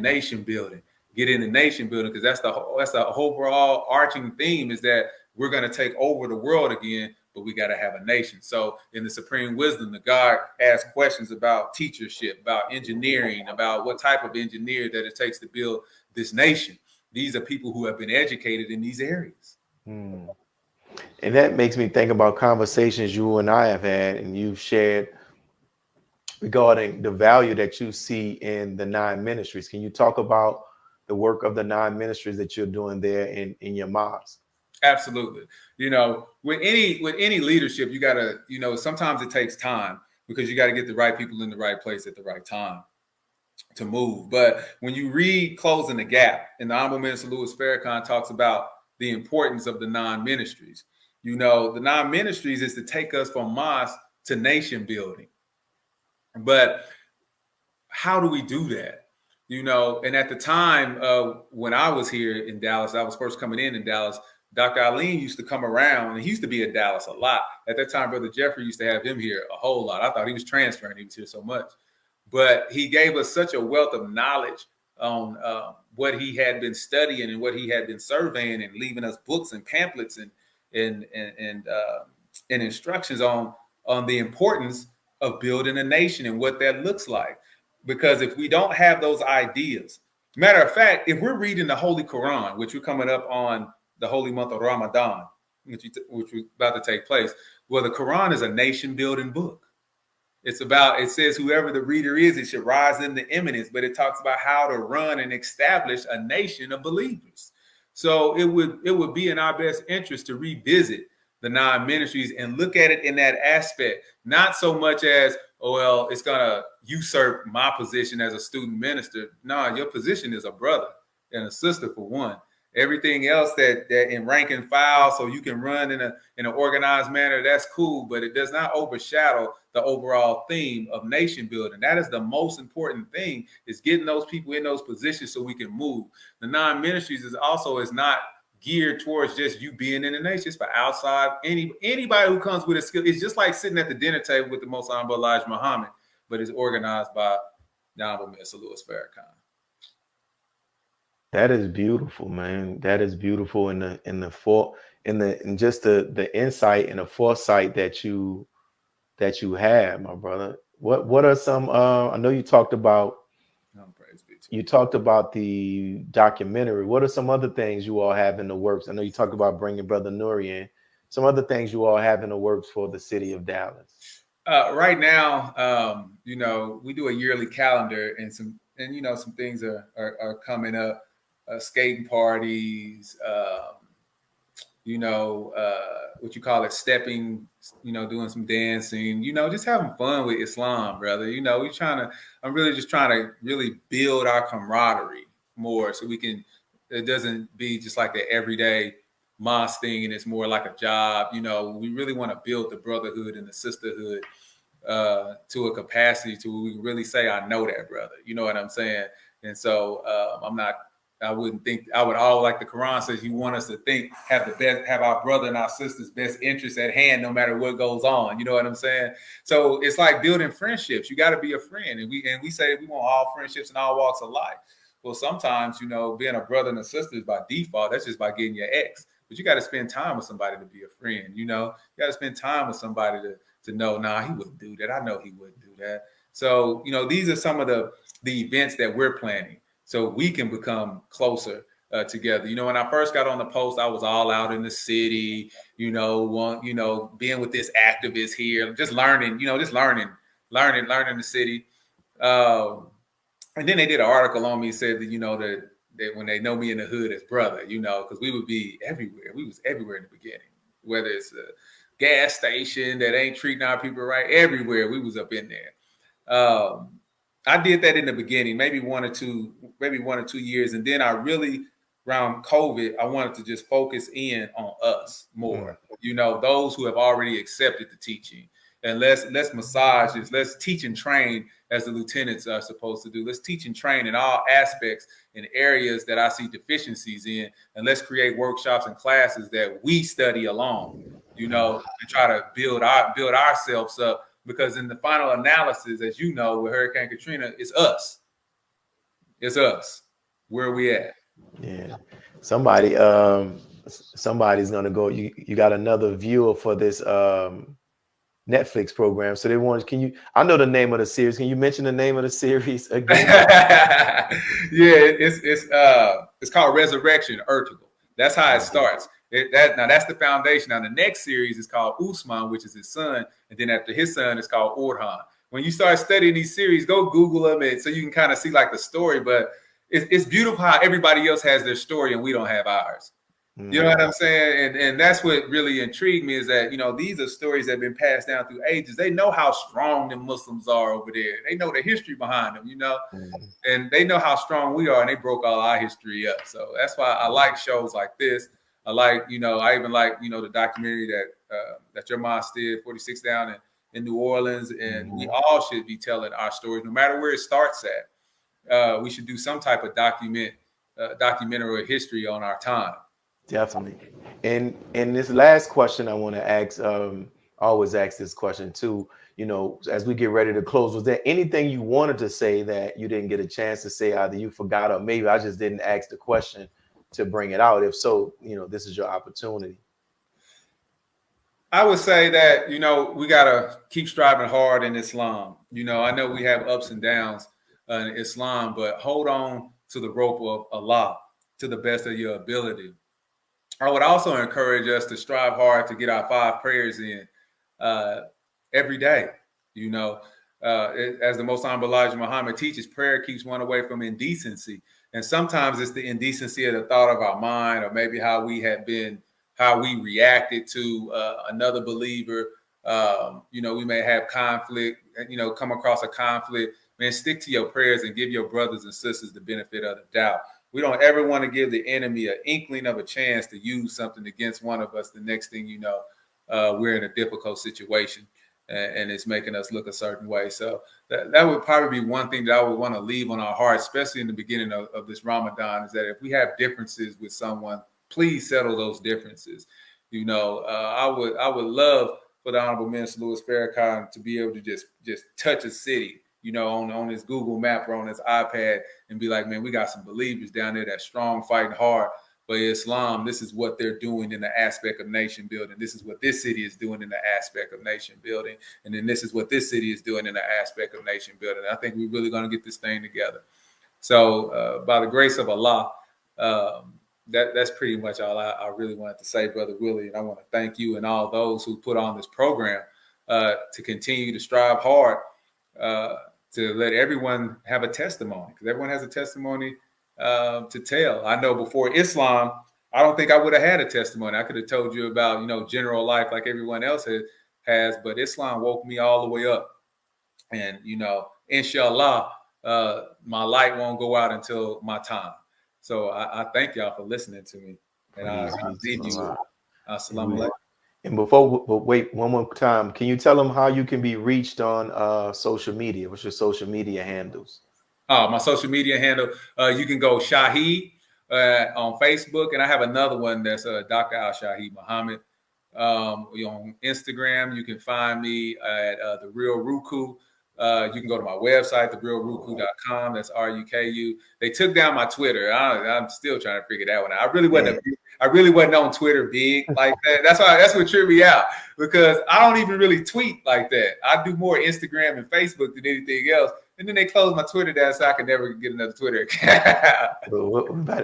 that's the overall arching theme, is that we're going to take over the world again, but we got to have a nation. So in the supreme wisdom, the God asked questions about teachership, about engineering, about what type of engineer that it takes to build this nation. These are people who have been educated in these areas. And that makes me think about conversations you and I have had and you've shared regarding the value that you see in the 9 ministries. Can you talk about the work of the 9 ministries that you're doing there in your mosque? Absolutely. You know, with any leadership, you gotta, you know, sometimes it takes time because you got to get the right people in the right place at the right time to move. But when you read Closing the Gap, and the Honorable Minister Louis Farrakhan talks about the importance of the 9 ministries. You know, the 9 ministries is to take us from mosque to nation building. But how do we do that? You know, and at the time when I was here in Dallas, I was first coming in Dallas, Dr. Aline used to come around, and he used to be in Dallas a lot. At that time, Brother Jeffrey used to have him here a whole lot. I thought he was transferring. He was here so much. But he gave us such a wealth of knowledge on what he had been studying and what he had been surveying, and leaving us books and pamphlets and instructions on the importance of building a nation and what that looks like. Because if we don't have those ideas, matter of fact, if we're reading the Holy Quran, which we're coming up on the holy month of Ramadan, which was about to take place, well, the Quran is a nation building book. It says whoever the reader is, it should rise into eminence, but it talks about how to run and establish a nation of believers. So it would be in our best interest to revisit the 9 ministries and look at it in that aspect, not so much as, oh, well, it's going to usurp my position as a student minister. No, your position is a brother and a sister for one. Everything else that in rank and file, so you can run in an organized manner, that's cool, but it does not overshadow the overall theme of nation building. That is the most important thing, is getting those people in those positions so we can move. The 9 ministries is not geared towards just you being in the nation. It's for outside anybody who comes with a skill. It's just like sitting at the dinner table with the Most Honorable Elijah Muhammad, but it's organized by the Honorable Minister Louis Farrakhan. That is beautiful, man. That is beautiful in just the insight and the foresight that you have, my brother. What are some I know you talked about the documentary. What are some other things you all have in the works? I know you talked about bringing Brother Nuri in. Some other things you all have in the works for the city of Dallas. Right now, we do a yearly calendar, and some things are coming up. Skating parties, what you call it, stepping, doing some dancing, just having fun with Islam, brother. I'm really just trying to really build our camaraderie more, so it doesn't be just like an everyday mosque thing and it's more like a job. We really want to build the brotherhood and the sisterhood to a capacity to where we can really say, I know that brother. You know what I'm saying? And so I wouldn't think, I would all, like the Quran says, you want us to have our brother and our sister's best interests at hand, no matter what goes on. You know what I'm saying? So it's like building friendships. You got to be a friend. And we say we want all friendships in all walks of life. Well, sometimes, being a brother and a sister is by default. That's just by getting your ex. But you got to spend time with somebody to be a friend. You got to spend time with somebody to know, nah, he wouldn't do that. I know he wouldn't do that. So, these are some of the events that we're planning, so we can become closer together. When I first got on the post, I was all out in the city, being with this activist here, just learning the city. And then they did an article on me, said that, that when they know me in the hood as brother, because we would be everywhere. We was everywhere in the beginning, whether it's a gas station that ain't treating our people right, everywhere we was up in there. I did that in the beginning, maybe one or two years. And then I really, around COVID, I wanted to just focus in on us more, those who have already accepted the teaching. And let's massage this. Let's teach and train as the lieutenants are supposed to do. Let's teach and train in all aspects in areas that I see deficiencies in. And let's create workshops and classes that we study along, and try to build ourselves up. Because in the final analysis, as you know, with Hurricane Katrina, it's us. It's us. Where are we at? Yeah. Somebody's gonna go. You got another viewer for this Netflix program. So they want. I know the name of the series. Can you mention the name of the series again? Yeah, it's called Resurrection Urtugal. That's how it starts. Now that's the foundation. Now the next series is called Usman, which is his son, and then after his son, it's called Orhan. When you start studying these series, go Google them, and so you can kind of see like the story. But it's beautiful how everybody else has their story and we don't have ours. You know what I'm saying? And that's what really intrigued me, is that these are stories that have been passed down through ages. They know how strong the Muslims are over there. They know the history behind them, and they know how strong we are, and they broke all our history up. So that's why I like shows like this. I like, I even like, the documentary that your mosque did, 46 down in New Orleans. And we all should be telling our stories, no matter where it starts at. We should do some type of documentary history on our time. Definitely. And this last question I want to ask, I always ask this question too, as we get ready to close, was there anything you wanted to say that you didn't get a chance to say, either you forgot or maybe I just didn't ask the question to bring it out? If so, this is your opportunity. I would say that, we got to keep striving hard in Islam. I know we have ups and downs in Islam, but hold on to the rope of Allah to the best of your ability. I would also encourage us to strive hard to get our 5 prayers in every day. As the Most Honorable Elijah Muhammad teaches, prayer keeps one away from indecency. And sometimes it's the indecency of the thought of our mind, or maybe how we have been how we reacted to another believer. We may have conflict, come across a conflict. Man, stick to your prayers and give your brothers and sisters the benefit of the doubt. We don't ever want to give the enemy an inkling of a chance to use something against one of us. The next thing you know, we're in a difficult situation, and it's making us look a certain way. So that would probably be one thing that I would want to leave on our hearts, especially in the beginning of this Ramadan, is that if we have differences with someone, please settle those differences. I would love for the Honorable Minister Louis Farrakhan to be able to just touch a city, on his Google map or on his iPad, and be like, man, we got some believers down there that's strong, fighting hard for Islam. This is what they're doing in the aspect of nation building. This is what this city is doing in the aspect of nation building. And then this is what this city is doing in the aspect of nation building. I think we're really going to get this thing together. So by the grace of Allah, that's pretty much all I really wanted to say, Brother Willie. And I want to thank you and all those who put on this program to continue to strive hard to let everyone have a testimony, because everyone has a testimony to tell. I know before Islam, I don't think I would have had a testimony. I could have told you about, general life like everyone else has, but Islam woke me all the way up. And, inshallah, my light won't go out until my time. So I thank y'all for listening to me. And I leave you. Assalamu alaikum. And wait one more time, can you tell them how you can be reached on social media? What's your social media handles? My social media handle, you can go Shaheed on Facebook, and I have another one that's Dr. Alshaheed Muhammad. On Instagram, you can find me at The Real Ruku. You can go to my website, therealruku.com. That's RUKU. They took down my Twitter. I'm still trying to figure that one out. I really wasn't on Twitter big like that. That's what tripped me out, because I don't even really tweet like that. I do more Instagram and Facebook than anything else. And then they closed my Twitter down, so I could never get another Twitter account.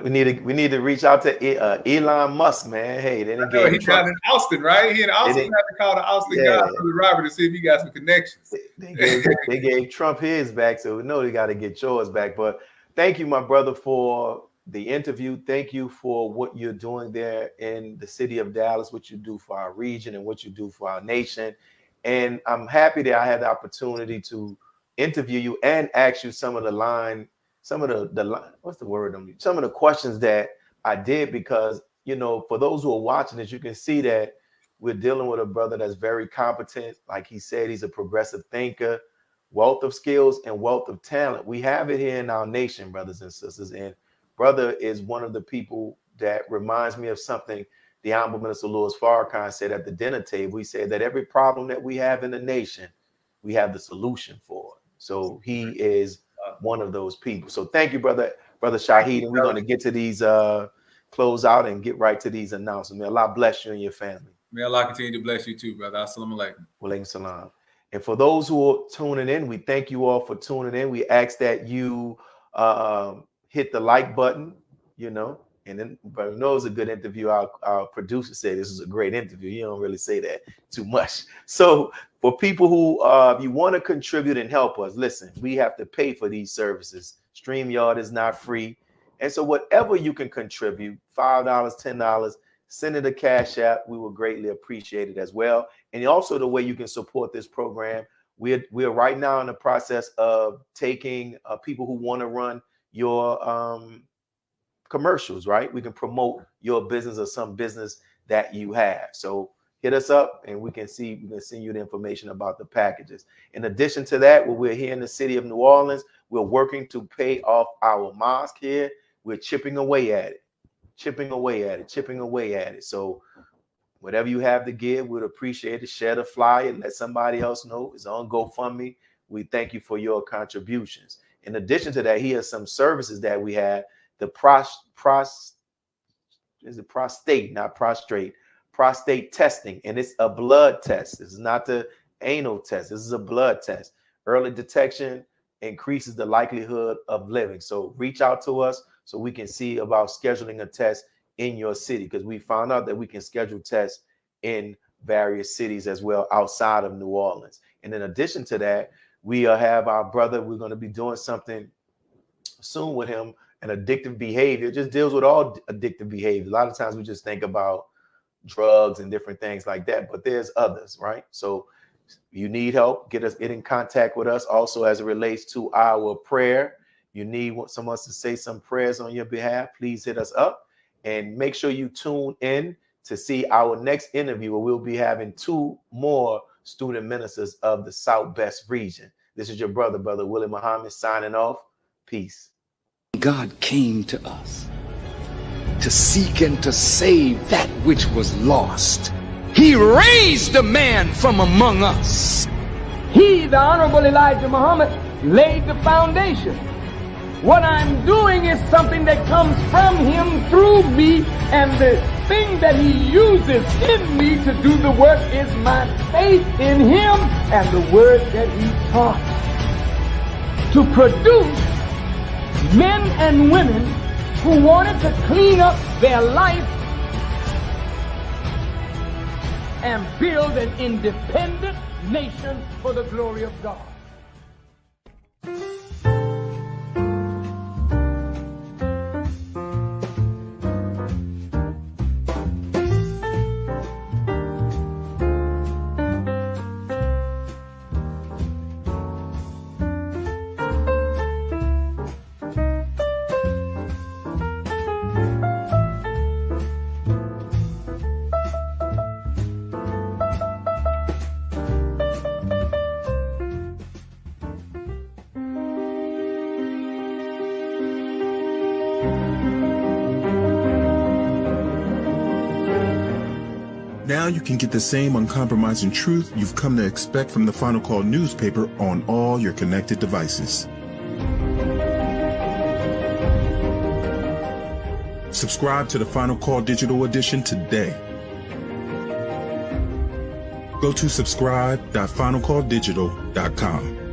we need to reach out to Elon Musk, man. Hey, they didn't get he's down in Austin, right? He in Austin. Have to call the Austin guy, Brother Robert, to see if he got some connections. They gave Trump his back, so we know they got to get yours back. But thank you, my brother, for the interview. Thank you for what you're doing there in the city of Dallas, what you do for our region and what you do for our nation. And I'm happy that I had the opportunity to interview you and ask you some of the questions that I did, because, for those who are watching this, you can see that we're dealing with a brother that's very competent. Like he said, he's a progressive thinker, wealth of skills and wealth of talent. We have it here in our nation, brothers and sisters. And brother is one of the people that reminds me of something the Honorable Minister Louis Farrakhan said at the dinner table. He said that every problem that we have in the nation, we have the solution for it. So he is one of those people. So thank you, brother Shaheed. And we're going to get to these close out and get right to these announcements. May Allah bless you and your family. May Allah continue to bless you too, brother. Assalamu alaikum. Wa alaikum salam. And for those who are tuning in, we thank you all for tuning in. We ask that you hit the like button, and then, but it knows a good interview. Our producer said this is a great interview. You don't really say that too much. So for people who you want to contribute and help us, listen, we have to pay for these services. StreamYard is not free. And so whatever you can contribute, $5, $10, send it a Cash App. We will greatly appreciate it as well. And also the way you can support this program. We are right now in the process of taking people who want to run your commercials, right? We can promote your business or some business that you have. So hit us up and we can send you the information about the packages. In addition to that, when we're here in the city of New Orleans, we're working to pay off our mosque here. We're chipping away at it. So whatever you have to give, we'd appreciate it. Share the flyer, let somebody else know. It's on GoFundMe. We thank you for your contributions. In addition to that, here are some services that we have. The prostate testing, and it's a blood test. This is not the anal test. This is a blood test. Early detection increases the likelihood of living. So reach out to us so we can see about scheduling a test in your city, because we found out that we can schedule tests in various cities as well outside of New Orleans. And in addition to that, we have our brother. We're going to be doing something soon with him. An addictive behavior. It just deals with all addictive behavior. A lot of times we just think about, drugs and different things like that, but there's others, right? So you need help, get in contact with us. Also, as it relates to our prayer, you need someone to say some prayers on your behalf, please hit us up, and make sure you tune in to see our next interview, where we'll be having 2 more student ministers of the Southwest region. This is your brother Willie Muhammad, signing off. Peace. God came to us to seek and to save that which was lost. He raised a man from among us. He, the Honorable Elijah Muhammad, laid the foundation. What I'm doing is something that comes from him through me, and the thing that he uses in me to do the work is my faith in him and the word that he taught. To produce men and women who wanted to clean up their life and build an independent nation for the glory of God. Now you can get the same uncompromising truth you've come to expect from the Final Call newspaper on all your connected devices. Subscribe to the Final Call Digital Edition today. Go to subscribe.finalcalldigital.com.